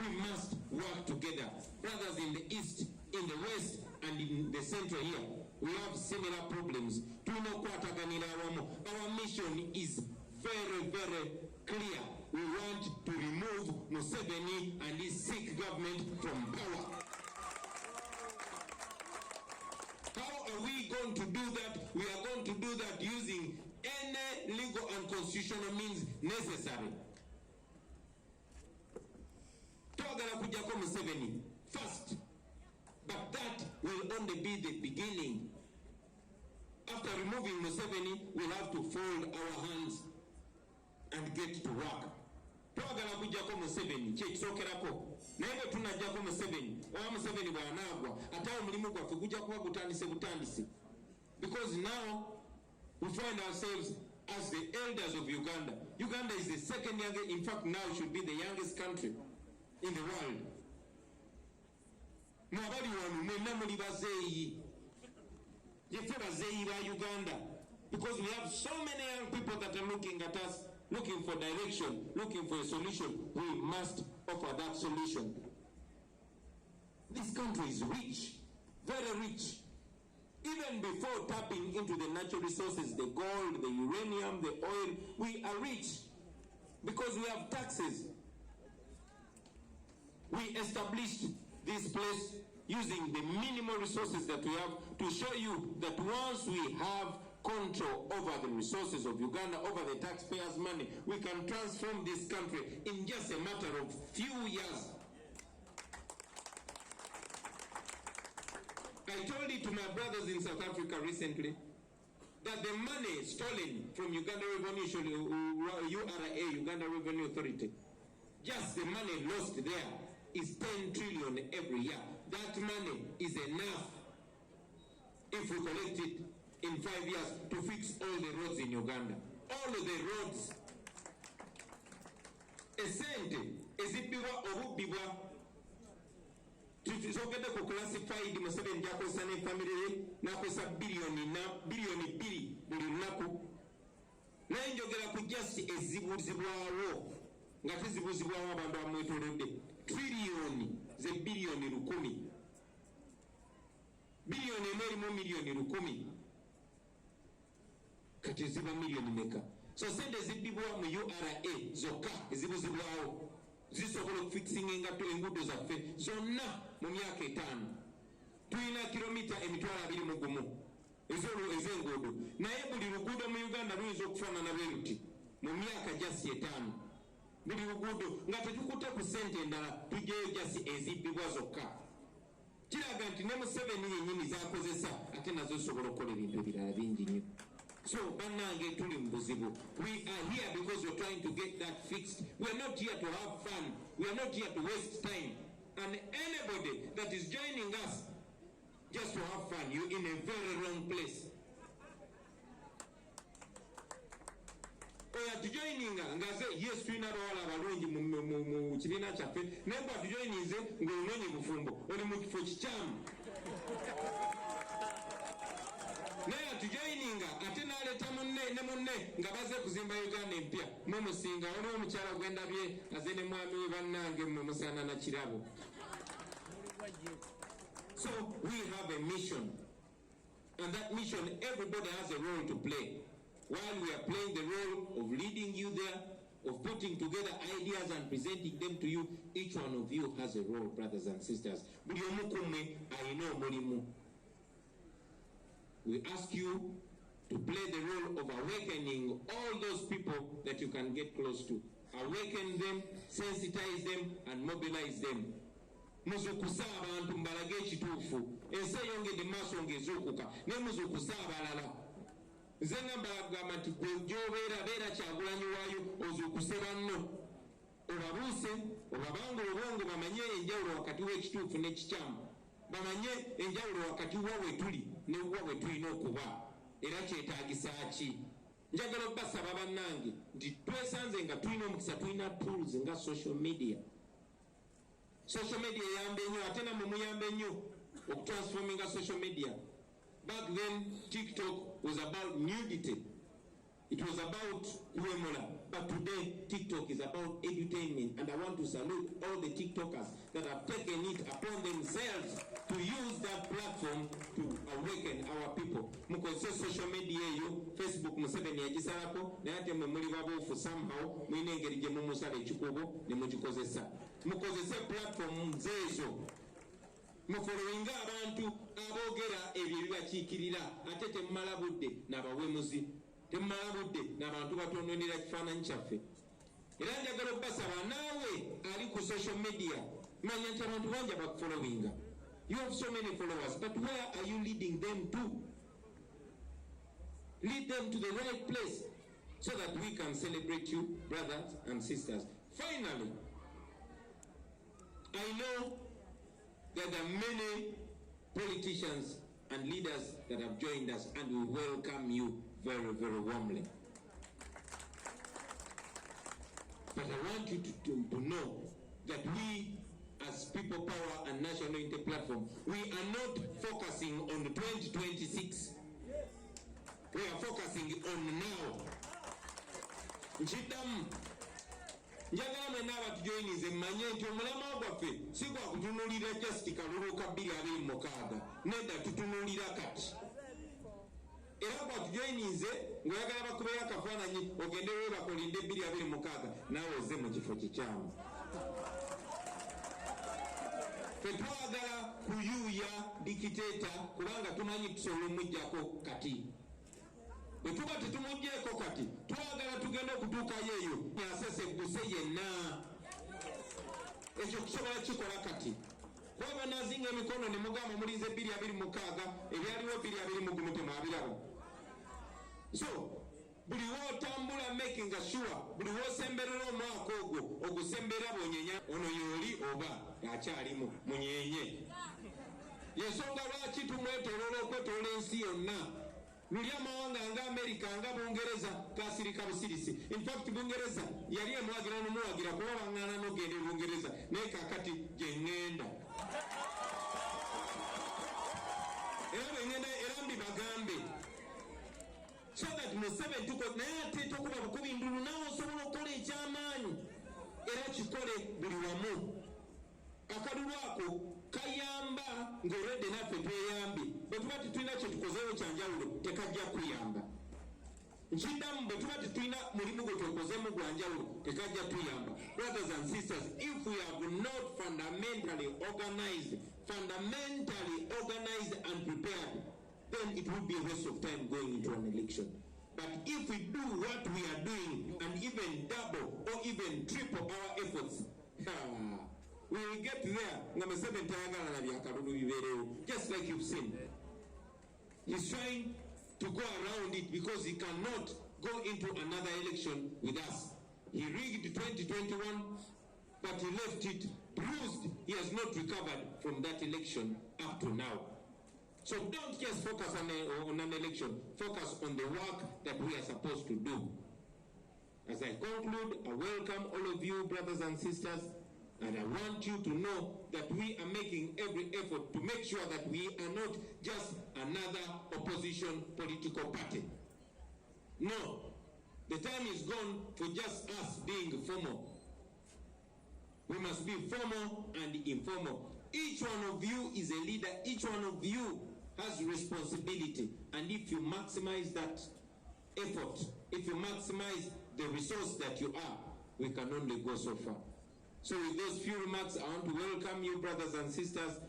We must work together. Brothers in the east, in the west, and in the center here, we have similar problems. Our mission is very, very clear. We want to remove Museveni and his sick government from power. How are we going to do that? We are going to do that using any legal and constitutional means necessary. Museveni first, but that will only be the beginning. After removing Museveni, we'll have to fold our hands and get to work. Twagala kujjako Museveni kyekisokerako naye tunajjako Museveni oba Museveni bw'anaagwa ate omulimu gwaffe gujja kuba gutandise because now we find ourselves as the elders of Uganda. Uganda is the second youngest, in fact now should be the youngest country in the world. Mwabali wanu mwenna muli bazeeyi yeffe bazeeyi ba Uganda, because we have so many young people that are looking at us, looking for direction, looking for a solution. We must offer that solution. This country is rich, very rich. Even before tapping into the natural resources, the gold, the uranium, the oil, we are rich because we have taxes. We established this place using the minimal resources that we have to show you that once we have control over the resources of Uganda, over the taxpayers' money, we can transform this country in just a matter of few years. I told it to my brothers in South Africa recently that the money stolen from Uganda Revenue, URA, Uganda Revenue Authority, just the money lost there is 10 trillion every year. That money is enough, if we collect it in 5 years, to fix all the roads in Uganda. All of the roads. Esente, ezibibwa obubibwa. Tutizogede ku classified Museveni jakosa ne family nakosa bilioni 2 buli lunaku. Naye njogera ku just ezibuzibwawo nga tezibuzibwawo abantu amwetoolodde trillioni ze bilioni 10. Bilioni emerimu milioni 10. Kati ziba milioni meka. So sente zibibwa mu URA zokka ezibuzibwawo zisobola okufixinga enguudo zaffe zonna mu myaka 5. Tulina kilomita 21 ez'enguudo, naye buli luguudo mu Uganda luyinza okufaanana bwe luti mu myaka just 5. Buli luguudo nga tetukutte ku ssente endala tujjeyo just ezibbibwa zokka. Kiraga nti ne Museveni yennyini z'akozesa ate nazo zisobola okukola ebintu ebirala bingi nnyo. So, bannange tuli mu buzibu. We are here because we're trying to get that fixed. We are not here to have fun. We are not here to waste time. And anybody that is joining us just to have fun, you're in a very wrong place. Oya tujoininga ngaze yes twina bawala abalungi mu kibiina kyaffe naye bwa tujoininze ng'olunonye bufumbo oli mu kifo kikyamu. Naye tujoininga ate n'aleeta munne nga baze kuzimba Uganda empya mumusinga waliwo omukyala gwendabye aze ne mwami we bannange mumusana na kirabo. So we have a mission, and that mission everybody has a role to play. While we are playing the role of leading you there, of putting together ideas and presenting them to you, each one of you has a role, brothers and sisters. We ask you to play the role of awakening all those people that you can get close to. Awaken them, sensitize them, and mobilize them. Muzukusa abantu mbalage ekituufu. Ensi eyongedde maaso ng'ezuukuka ne muzukusa abalala. Nze ngamba nti gy'obeera Kyagulanyi waayo ozuukuse banno. Obabuuse, obabangule obwongo bamanye enjawulo wakati w'ekituufu n'ekikyamu. Bamanye enjawulo wakati wa we tuli ne wa we tulina okuba. Era kyetaagisa ki? Njagala obbasaba bannange nti twesanze nga tulina omukisa, tulina tools nga social media. Social media yambe nnyo, ate namwe muyambe nnyo okutransforminga social media. Back then, TikTok was about nudity. It was about kuwemola. But today, TikTok is about edutainment, and I want to salute all the TikTokers that have taken it upon themselves to use that platform to awaken our people. Mukozese social media yo, Facebook Museveni yagisalako, naye ate mwe muli babuufu somehow, mwine engeri gye mumusala ekikubo ne mugikozesa. Mukozese platform zeezo. Mufolowinga abantu aboogera ebyo ebibakiikirira, ate temumala budde n'abawemuzi. Temumala budde n'abantu batondondera kifaananyi kyaffe. Era njagala obbasaba naawe ali ku social media, manya nti abantu bangi abakufolowinga. You have so many followers, but where are you leading them to? Lead them to the right place so that we can celebrate you, brothers and sisters. Finally, I know that there are many politicians and leaders that have joined us, and we welcome you very, very warmly. But I want you to know that we, as People Power and National Unity Platform, we are not focusing on 2026. We are focusing on now. Nchitamu. Njagala mwenna abatujoyinize mmanye nti omulamwa gwaffe si gwa kutunuulira just Kalulu ka 2026. Nedda tutunuulira kati. Era bwatujoyinize ng'oyagala bakubeera akafaananyi ogende weebakolinde 2026 naawe ozze mu kifo kikyamu. Ffe twagala kuyuuya dikiteeta kubanga tumanyi tusobola omuggyako kati. Bwe tuba tetumuggyeko kati twagala tugenda okutuukayo eyo asesegguse yenna. Ekyo kusobola kikola kati. Kwaba nazinga emikono ne mugamba mulize 2026 ebyaliwo 2021 temwabiraba. So buli wotambula making sure buli wosemberera omwaka ogwo ogusembera bonyenya ono yoli oba akyalimu munyenye. Yensonga lwaki tumwetoloola okwetoloola ensi yonna. Luli amawanga nga America nga Bungereza kasirika busirisi. In fact Bungereza yali emwagira n'omuwagira kuba bangana n'ogenda e Bungereza naye kakati gye ngenda. Era bwengenda era mbi bagambe so that Museveni tuko naye ate tokuba bukubi ndulu naawe osobola okukola ekyamaanyi era kikole buli wamu. Akalulu ako kayamba ng'olwedde naffe tweyambye. Bwe tuba tetulina kye tukozeewo kyanjawulo tekajja kuyamba. Nkiddamu bwe tuba tetulina mulimu gwe twekozeemu gwa njawulo tekajja tuyamba. Brothers and sisters, if we have not fundamentally organized and prepared, then it would be a waste of time going into an election. But if we do what we are doing and even double or even triple our efforts, we will get there. Just like you've seen. He's trying to go around it because he cannot go into another election with us. He rigged 2021, but he left it bruised. He has not recovered from that election up to now. So don't just focus on an election. Focus on the work that we are supposed to do. As I conclude, I welcome all of you, brothers and sisters, and I want you to know that we are making every effort to make sure that we are not just another opposition political party. No, the time is gone for just us being formal. We must be formal and informal. Each one of you is a leader. Each one of you has responsibility. And if you maximize that effort, if you maximize the resource that you are, we can only go so far. So with those few remarks, I want to welcome you, brothers and sisters.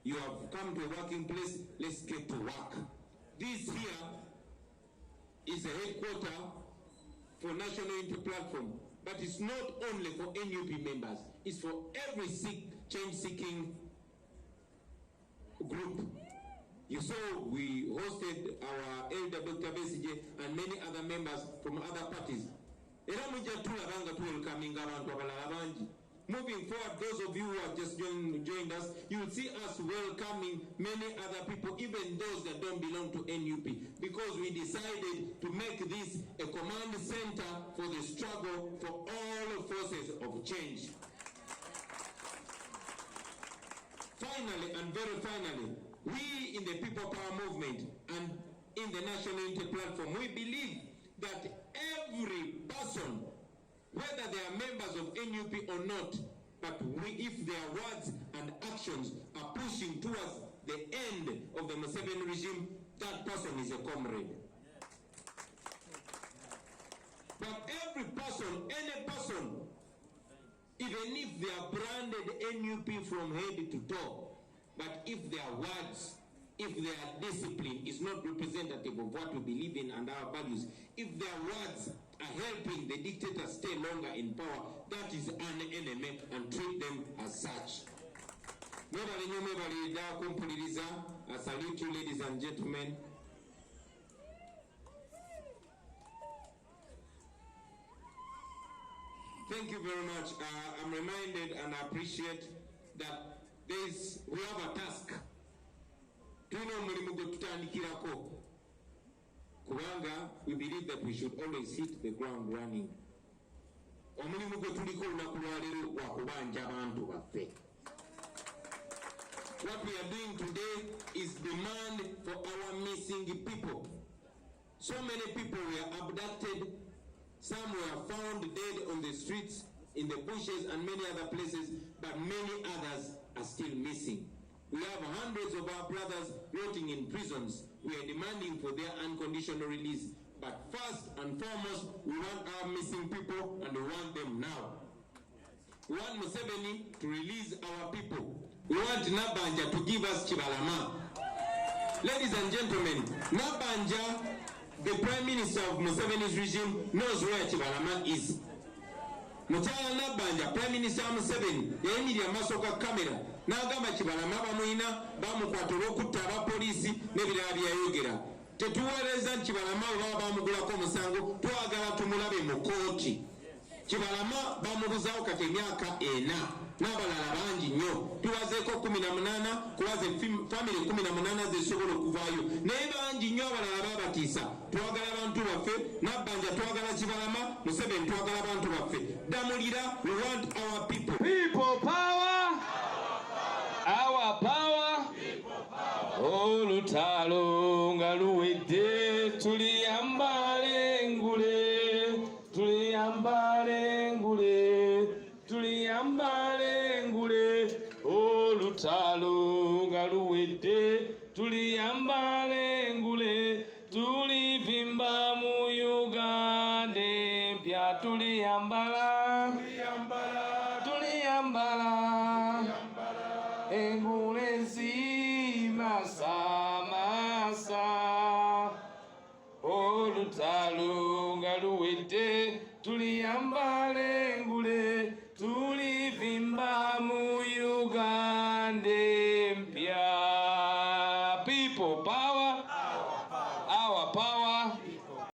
You have come to a working place. Let's get to work. This here is a headquarter for National Unity Platform, but it's not only for NUP members. It's for every change-seeking group. You saw we hosted our elder Dr. Besije and many other members from other parties. Moving forward, those of you who have just joined us, you will see us welcoming many other people, even those that don't belong to NUP, because we decided to make this a command center for the struggle for all forces of change. Finally, and very finally, we in the People Power Movement and in the National Unity Platform, we believe that every person whether they are members of NUP or not. But if their words and actions are pushing towards the end of the Museveni regime, that person is a comrade. But every person, any person, even if they are branded NUP from head to toe, but if their words, if their discipline is not representative of what we believe in and our values, if their words are helping the dictator stay longer in power, that is an enemy, and treat them as such. I salute you, ladies and gentlemen. Thank you very much. I'm reminded and I appreciate that we have a task. Kubanga, we believe that we should always hit the ground running. What we are doing today is demand for our missing people. So many people were abducted. Some were found dead on the streets, in the bushes and many other places, but many others are still missing. We have hundreds of our brothers rotting in prisons. We are demanding for their unconditional release. But first and foremost, we want our missing people, and we want them now. We want Museveni to release our people. We want Nabanja to give us Chibalama. Ladies and gentlemen, Nabanja, the Prime Minister of Museveni's regime, knows where Chibalama is. Muchala Nabanja, Prime Minister Museveni, yayimiridde amasoka kamera n'agamba Chibalama bamuina bamukwata okutta abapoliisi n'ebirala byayogera. Tetuweereza Chibalama bwe bamugulako omusango, twagala tumulabe mu kooti. Chibalama bamubuzaawo kati emyaka 4 n'abalala bangi nnyo. Tuwazeeko 18 kuwaze family 18 zesobola okuvaayo, naye bangi nnyo abalala babatiisa. Twagala abantu baffe, Nabbanja twagala Chibalama, Museveni twagala abantu baffe. Damulira, we want our people. People power, our power. Olutalo nga luwedde, tuliyambale ngule, tuliyambale ngule, tuliyambale ngule. Olutalo nga luwedde, tuliyambale ngule, tulivimba mu Uganda empya, tuliyambala, tuliyambala engule nzima samasa. Olutalo nga luwedde, tuliyambale engule, tulivimba mu Uganda empya. People power, our power.